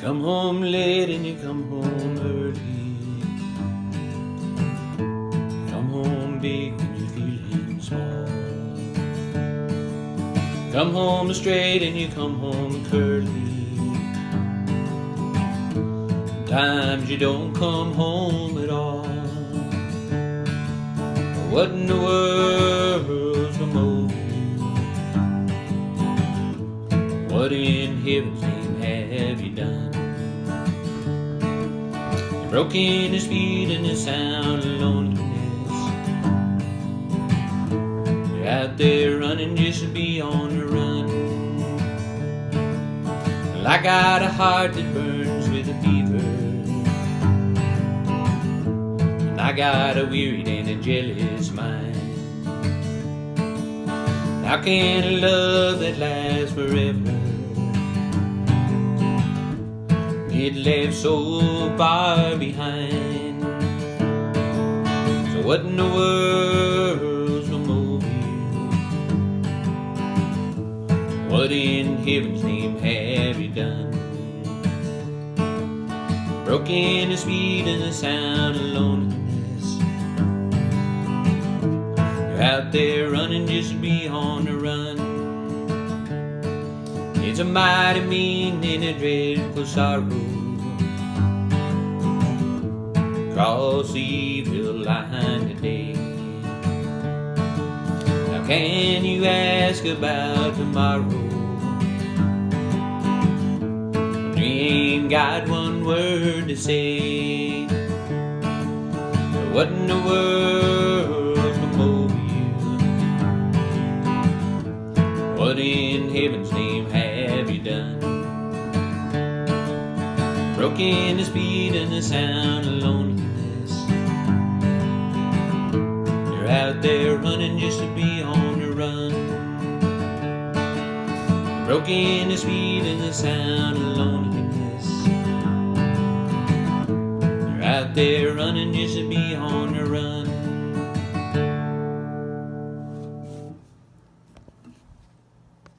come home late and you come home early. Come home big when you're feeling small. Come home straight and you come home curly. Times you don't come home at all. What in the world's come over you? What in heaven's name have you done? You broke in his feet and the sound of loneliness. You're out there running just to be on the run. Well, I got a heart that burns with a fever, and I got a wearied and a jealous mind. How can a love that lasts forever get left so far behind? So what in the world's come over you? What in heaven's name have you done? Broken his feet and the sound of loneliness. You're out there running just to be on the run. It's a mighty mean and a dreadful sorrow across the evil line today. How can you ask about tomorrow? You ain't got one word to say. So what in the world's come over you? What in heaven's name have you done? Broken his feet and the sound of loneliness. You're out there running just to be on the run. Broken his feet and the sound of loneliness. You're out there running just to be on the run.